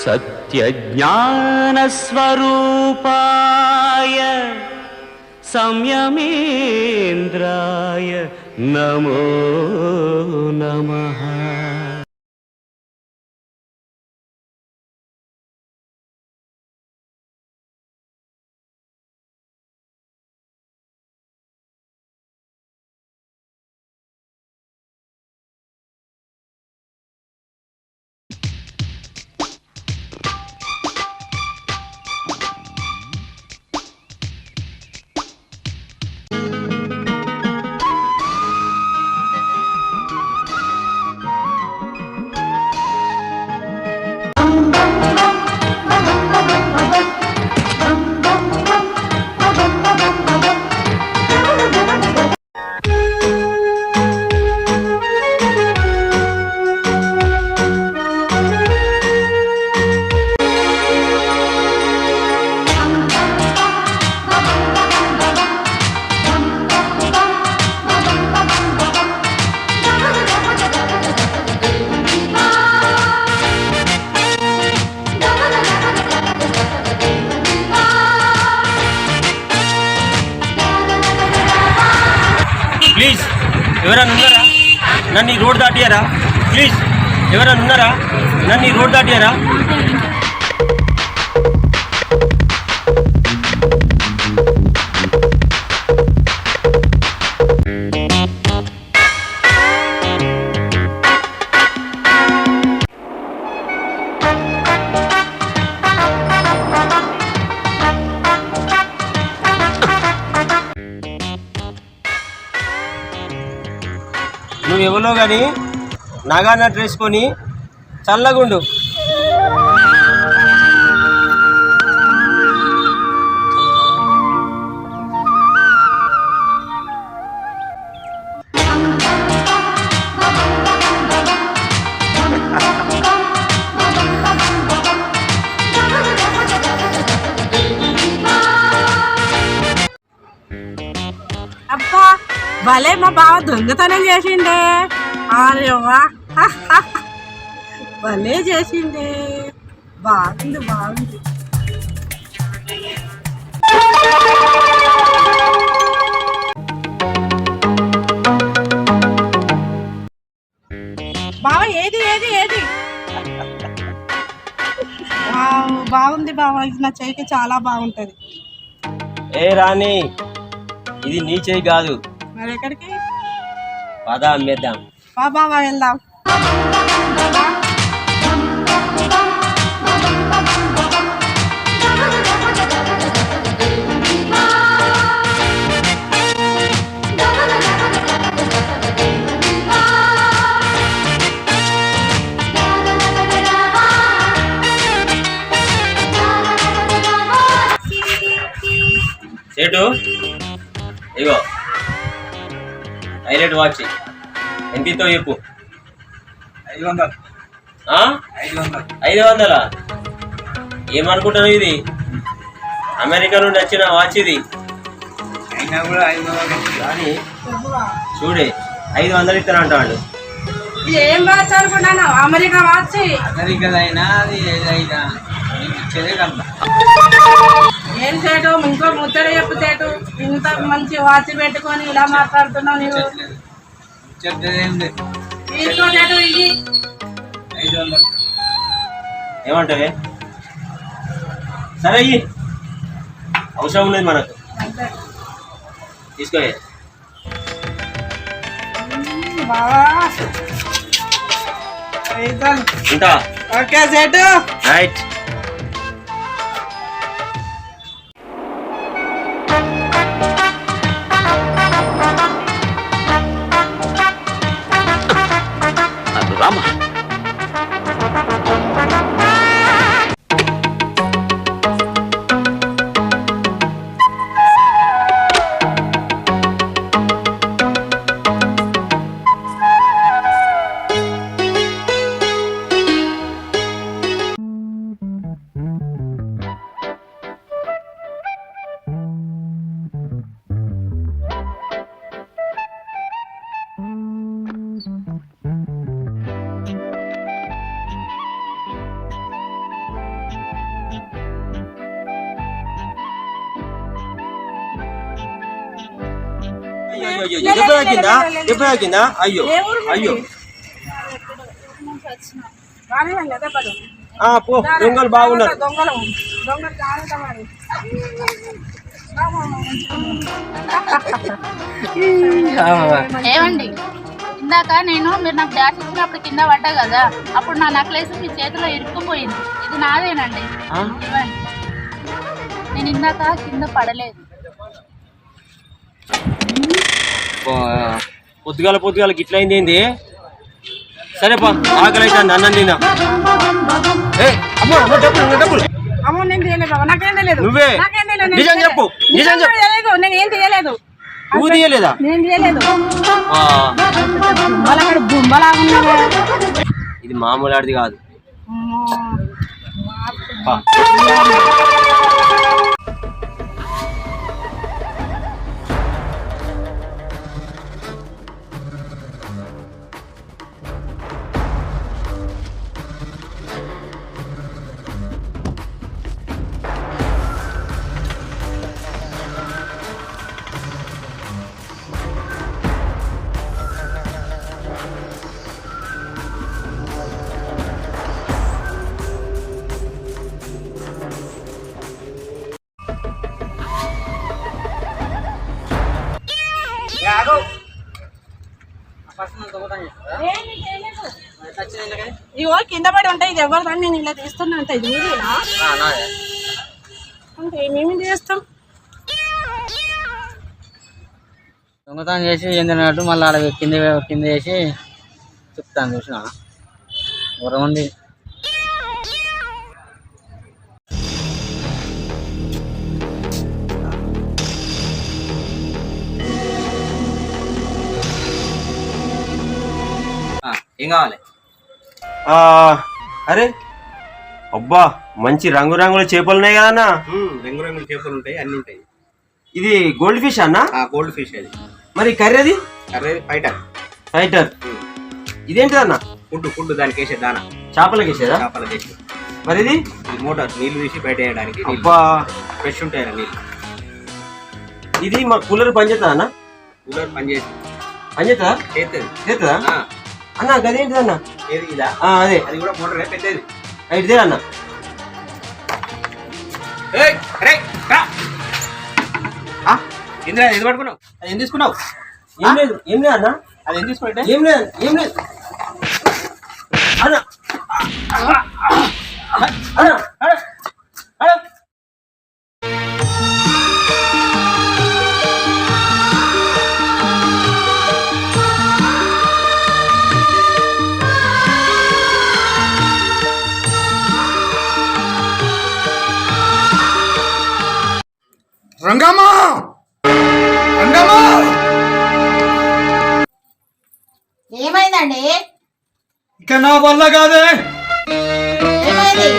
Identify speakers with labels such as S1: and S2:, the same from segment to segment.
S1: सत्यज्ञानस्वरूपाय संयमेन्द्राय नमो नमः।
S2: ప్లీజ్ ఎవరైనా ఉన్నారా? నన్ను ఈ రోడ్ దాటియారా? ప్లీజ్ ఎవరైనా ఉన్నారా? నన్ను ఈ రోడ్ దాటియారా? నువ్వు ఎవరో కానీ నాగాన డ్రెస్కొని చల్లగుండు.
S3: అబ్బా భలే మా బావ దొంగతనం చేసిండే. అరేవా భలే చేసిండే. బాగుంది బాగుంది. బావ ఏది ఏది ఏది బాగుంది బావ. ఇది నా చెయ్యికి చాలా బాగుంటది.
S2: ఏ రాణి, ఇది నీ చెయ్యి కాదు.
S3: మరి ఎక్కడికి?
S2: పద అమ్మేద్దాం.
S3: బాబా వెళ్దాం.
S2: సేటు ఇగో హైలైట్ వాచ్ ఎంతతో చెప్పు.
S4: 500.
S2: 500 ఏమనుకుంటాను? ఇది అమెరికా నుండి వచ్చిన వాచ్ ఇది.
S4: అయినా కూడా 500
S2: కానీ చూడే 500 ఇస్తాను అంటాడు.
S3: ఏం వాచ్ అనుకున్నాను? America watch.
S4: అమెరికాదైనా అది ఏదైనా ఇచ్చేదే కదా.
S3: ఏం సేటు ఇంకో ముచ్చట చెప్పు సేటు. ఇంత మంచి వాచ్ పెట్టుకొని ఇలా మాట్లాడుతున్నావు నీవు. తీసుకో సేటు. ఇది
S4: 500
S2: ఏమంటావే? సరే ఇయ్యి, అవసరం లేదు మనకు. తీసుకో
S3: బావా.
S2: ఉంటా.
S3: ఓకే సేటు.
S2: రైట్.
S1: రామ
S2: దెబ్బ తాకిందా? దెబ్బ తాకిందా? అయ్యో అయ్యో. పో, దొంగలు బాగున్నారు.
S5: ఏమండి, ఇందాక మీరు నాకు డాష్ ఇచ్చినప్పుడు కింద పడ్డా కదా, అప్పుడు నా నెక్లెస్ మీ చేతిలో ఇరుక్కుపోయింది. ఇది నాదేనండి, ఇవ్వండి. నేను ఇందాక కింద పడలేదు.
S2: పొద్దుగాల గిట్లయింది ఏంది? సరేపా, ఆకలి అయితే అన్నం తిందా. నువ్వే నిజం చెప్పు, నిజం చెప్పు.
S3: నేనేం చేయలేదు.
S2: నువ్వు తీయలేదా?
S3: నేను చేయలేదు.
S2: ఇది మామూలు ఆడిది కాదు.
S3: ఇవో కింద పడి ఉంటాయి. ఇది ఎవరు దాన్ని నేను ఇలా తీస్తున్నా అంత. ఇది మీరేనా అంటే మేమేం చేస్తాం?
S6: దొంగతనం చేసి ఏంటన్నట్టు మళ్ళీ ఆడ కింద వేసి చెప్తాను. చూసిన ఉంది.
S4: ఏం కావాలి?
S2: అరే అబ్బా, మంచి రంగురంగుల చేపలు ఉన్నాయి కదన్నా.
S4: రంగురంగుల చేపలు ఉంటాయి, అన్ని ఉంటాయి.
S2: ఇది గోల్డ్ ఫిష్ అన్నా?
S4: గోల్డ్ ఫిష్ అది.
S2: మరి కర్రీ అది?
S4: Curry
S2: fighter. ఇదేంటిదన్నా?
S4: ఫుడ్ దానికి వేసే దానా.
S2: చేపలకి వేసేదా?
S4: చేపలకి వేసి.
S2: మరి ఇది
S4: మోటార్ నీళ్లు తీసి బయట వేయడానికి.
S2: అబ్బా,
S4: ఫ్రెష్ ఉంటాయి నీళ్ళు.
S2: ఇది మా కూలర్ పనిచేస్తుందా అన్న?
S4: కూలర్
S2: పనిచేస్తుందా? చేస్తుందా అన్న? గదేంటిదన్నా?
S4: ఏది ఇదా?
S2: అదే,
S4: అది కూడా మోటార్ పెద్దది.
S2: ఇదే అన్న.
S4: ఇంద్రా ఏది పట్టుకున్నావు? అది ఏం తీసుకున్నావు?
S2: ఏం లేదు అన్న.
S4: అది ఏం తీసుకుంటే?
S2: ఏం లేదు అన్న.
S7: రంగమ్మా, రంగమ్మా,
S5: ఏమైందండి?
S7: ఇక నా వల్ల కాదే,
S5: ఏమైంది?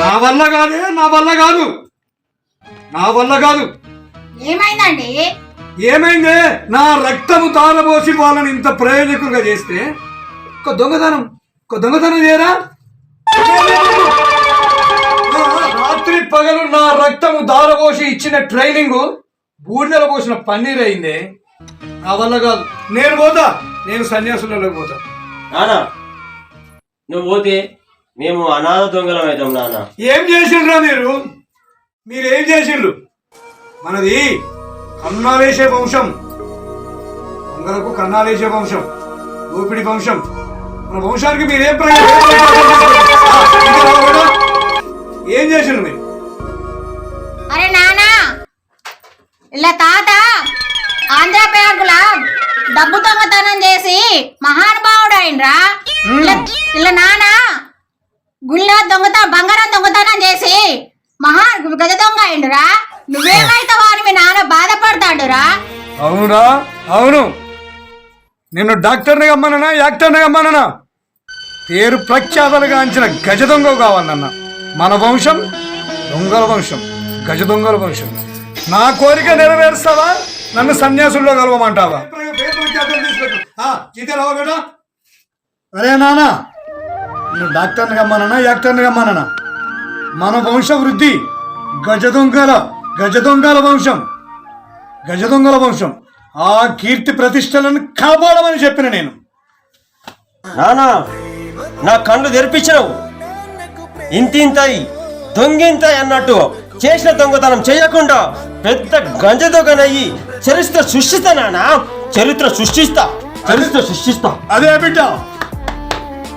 S7: నా వల్ల కాదే, నా వల్ల కాదు.
S5: ఏమైందండి?
S7: ఏమైందే? నా రక్తము తారబోసి వాళ్ళని ఇంత ప్రయోజకులుగా చేస్తే ఒక దొంగతనం చేయరా? రాత్రి పగలు నా రక్తము దారబోసి ఇచ్చిన ట్రైనింగ్ బూడిదల పోసిన పన్నీర్ అయిందే. నా వల్ల కాదు. నేను సన్యాసులలో పోతా.
S2: నానా, నువ్వు పోతే మేము అనాథ దొంగలం అవుతాం. నాన్న,
S7: ఏం చేసిండ్రా మీరేం చేసిండ్రు? మనది కన్నాలేసే వంశం, దొంగలకు కన్నాలేసే వంశం, దోపిడి వంశం. మన వంశానికి మీరేం ఏం చేసిండ్రు మీరు?
S5: అరే నానా, ఇలా తాత ఆంధ్ర బ్యాంకులా డబ్బు దొంగతనం చేసి మహానుభావుడు అయినరా. ఇలా నానా గుళ్ళో బంగారం దొంగతనం చేసి గజ దొంగ అయిండురా. నువ్వేమైతావా అని మీ నాన్న బాధపడతాడురా.
S7: అవునా? అవును. నిన్ను డాక్టర్ని గమ్మననా, యాక్టర్ని గమ్మననా? పేరు ప్రఖ్యాతలుగాంచిన గజ దొంగ కావాలన్న. మన వంశం దొంగల వంశం, గజ దొంగల వంశం. నా కోరిక నెరవేరుస్తావా? నన్ను సన్యాసుల్లో కలవమంటావా? అరే నానా, నువ్వు డాక్టర్ని గమ్మననా, యాక్టర్ని గమ్మననా? మన వంశ వృద్ధి గజ దొంగల వంశం, ఆ కీర్తి ప్రతిష్టలను కాపాడమని చెప్పిన నేను.
S2: నానా నా కళ్ళు తెరిపించవు. ఇంతింతాయి దొంగింతాయి అన్నట్టు చేసిన దొంగతనం చేయకుండా పెద్ద గంజ దొంగనయ్యి చరిత్ర సృష్టిస్తా నానా. చరిత్ర సృష్టిస్తా.
S7: అదే బిడ్డ,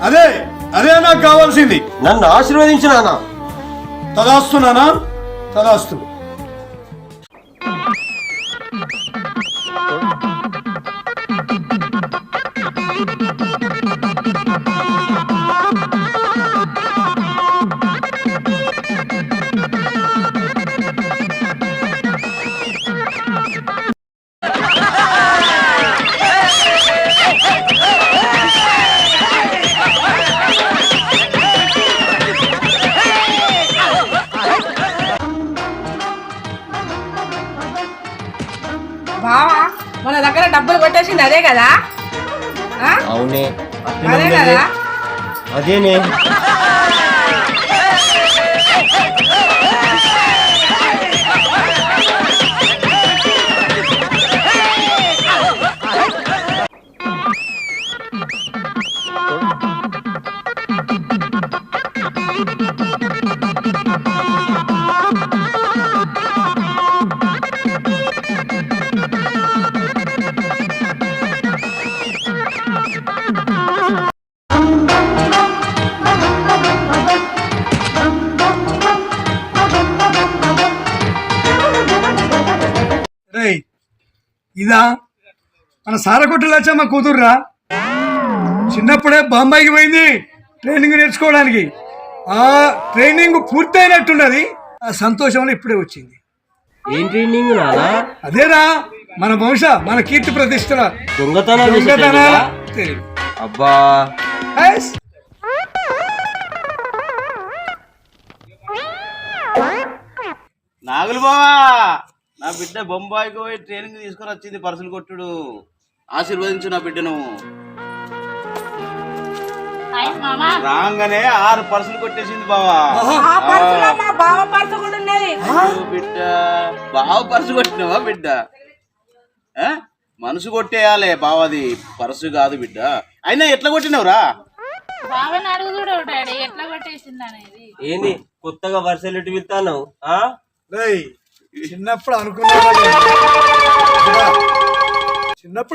S7: అదే అదే నాకు కావాల్సింది.
S2: నన్ను ఆశీర్వదించు నానా.
S7: తదాస్తు నానా, తదాస్తు.
S3: బావా మన దగ్గర డబ్బులు కొట్టేసింది అదే కదా? ఆ?
S2: అవునే
S3: అదే కదా?
S2: అదేనే.
S7: రేయ్, ఇదా మన సారకొట్టులు వచ్చా మా కూతుర్రా. చిన్నప్పుడే బాంబాయికి పోయింది ట్రైనింగ్ నేర్చుకోవడానికి. ఆ ట్రైనింగ్ పూర్తయినట్టున్నది. ఆ సంతోషంలో ఇప్పుడే వచ్చింది.
S2: ఏం ట్రైనింగ్ నానా?
S7: అదేరా మన వంశ, మన కీర్తి ప్రతిష్టల
S2: దొంగతనాలు
S7: దొంగతనాల తెలియదు.
S2: అబ్బా
S7: హైస్.
S1: నాగులు బావా, నా బిడ్డ బొంబాయికి పోయి ట్రైనింగ్ తీసుకొని వచ్చింది పర్సులు కొట్టుడు. ఆశీర్వదించు నా బిడ్డను.
S5: హాయ్ మామా.
S1: రాగానే 6 పర్సులు కొట్టేసింది బావా.
S3: ఆ పర్సులో మా బావ పర్సు కూడా ఉన్నది.
S1: అయ్యో బిడ్డ, బావ పర్సు కొట్టినావా బిడ్డ? ఆ? మనసు కొట్టేయాలే బావది, పర్సు కాదు బిడ్డ. అయినా ఎట్లా కొట్టినవురా?
S5: బావని అడుగు చూడు డాడీ ఎట్లా కొట్టేసింది అనేది.
S2: ఏంది కొత్తగా వర్సలిటీ విత్తాను?
S7: రేయ్, చిన్నప్పుడు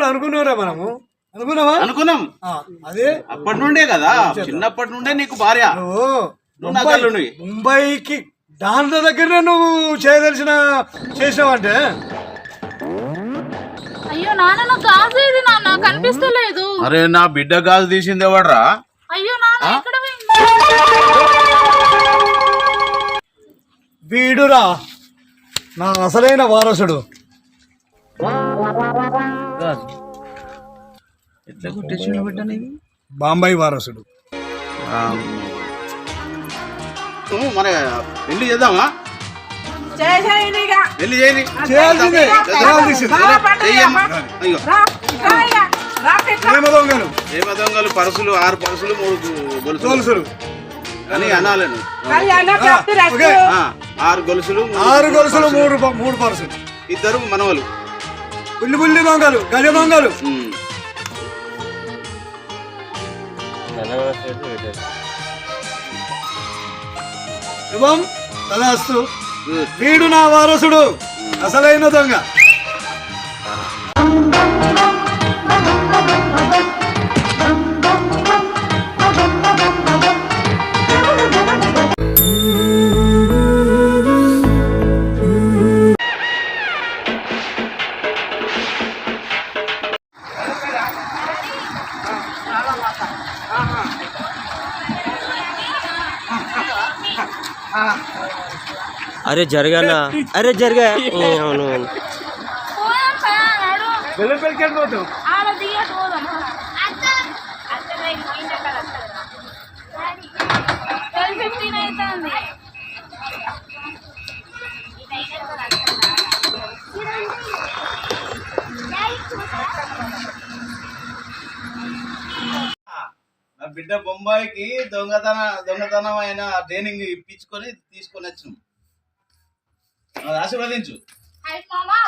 S7: అనుకున్నారా మనము? అనుకున్నావా?
S1: అనుకున్నాం.
S7: అదే
S1: అప్పటి నుండే కదా, చిన్నప్పటి నుండే నీకు భార్య. నువ్వు నా కళ్ళుండి.
S7: ముంబైకి దాంట్లో దగ్గర నువ్వు చేసినావంటే.
S5: అయ్యో నాన్న నాకు గాజు ఏది నాన్న కనిపిస్తలేదు.
S1: అరే నా బిడ్డ గాజు తీసింది ఎవడ్రా?
S5: అయ్యో నాన్న ఎక్కడ పోయింది?
S7: వీడురా నా అసలైన వారసుడు.
S1: ఎట్లా కొట్టేసిండు బిడ్డ నీది?
S7: బాంబాయి వారసుడు.
S1: మన పెళ్లి చేద్దామా?
S3: చేసేయండి ఇక.
S1: పెళ్లి చేయని.
S7: చేయాల్సిందే.
S3: బావ పండుగ
S1: చెయ్యమ్మా. అయ్యో
S3: రా, రా ఇక. రా పిట్ల.
S7: ప్రేమ దొంగలు,
S1: ప్రేమ దొంగలు పర్సులు 6 పర్సులు 3
S7: గొలుసులు
S1: అని అనాలను.
S3: కళ్యాణ ప్రాప్తి రస్తు.
S7: ఓకే.
S1: 6 గొలుసులు
S7: 6 గొలుసులు 3 పర్సులు.
S1: 2 మనవలు.
S7: బుల్లి దొంగలు, గజ దొంగలు. శుభం తదాస్తు. వీడు నా వారసుడు, అసలైన దొంగ.
S2: అరే జరగానా? అరే జరగా. అవును
S7: వెళ్ళిపోతాం.
S5: ఆడ దిగట్టు పోదాం. 12:15 అవుతుంది.
S1: నా బిడ్డ బొంబాయికి దొంగతనమైన ట్రైనింగ్ ఇప్పించుకొని తీసుకొని వచ్చినాం. ఆశీర్వదించు.
S5: హాయ్ మామా.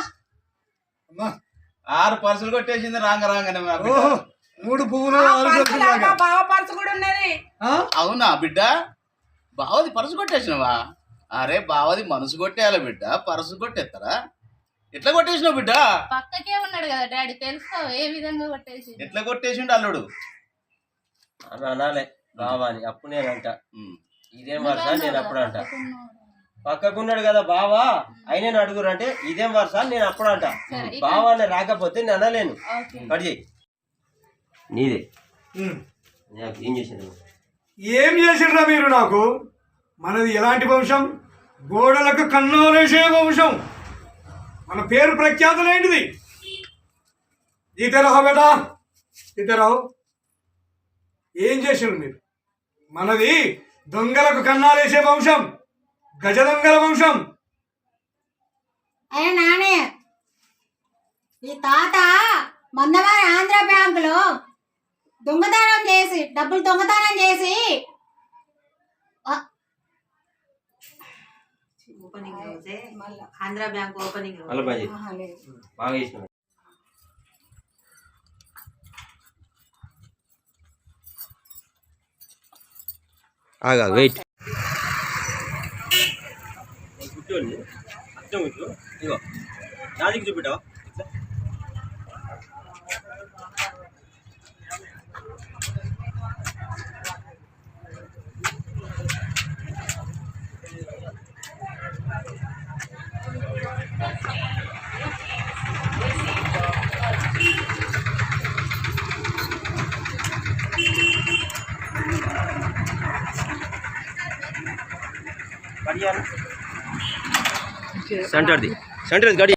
S7: అమ్మా
S1: 6 పర్సులు కొట్టేసింది రాగానే మా బిడ్డ.
S7: ఓహో 3 పువ్వులు 6
S3: పర్సు
S7: గెలుపులు
S3: లాగా
S7: లాగా.
S3: బావ పర్సు కూడా ఉన్నది.
S7: ఆ?
S1: అవునా బిడ్డ? బావది పర్సు కొట్టేసినవా? అరే బావది మనసు కొట్టేయాలి బిడ్డ, పర్సు కొట్టేస్తారా? ఎట్లా కొట్టేసినావు బిడ్డ?
S5: పక్కకే ఉన్నాడు కదా డాడీ, తెలుసా ఏ విధంగా కొట్టేసి.
S1: ఎట్లా కొట్టేసిండు అల్లుడు?
S2: అని అనాలే బావాని. అప్పుడు నేను అంట ఇదేం వరుస, నేను అప్పుడు అంట పక్కకున్నాడు కదా బావా అయినా అడుగురు అంటే ఇదేం వరుస, నేను అప్పుడు అంట బావా అని రాకపోతే నేను అనలేను. కట్ చేయి నీదే.
S7: ఉమ్.
S2: ఏం చేసాను?
S7: ఏం చేసిండ్రా మీరు నాకు? మనది ఎలాంటి వంశం? గోడలకు కన్నాలేసే వంశం. మన పేరు ప్రఖ్యాతులేంటిది? ఇతరహో బేటా, ఇతరహో. ఏం చేసిండ్రు మీరు? మనది దొంగలకు కన్నాలేసే వంశం, గజ దొంగల వంశం.
S8: అయ్యా నానే, ఈ తాత మొన్నవారి ఆంధ్ర బ్యాంకులో డబ్బులు దొంగతనం చేసి
S3: ఓపెనింగ్ రోజే ఆంధ్ర బ్యాంక్ ఓపెనింగ్ రోజు.
S2: మళ్ళీ బాగా చేసిన ఆగా వెయిట్ కూర్చోండి. అర్థం కూర్చో. ఇగో నాదికి చూపెట్టావా? సెంటర్ది గాడి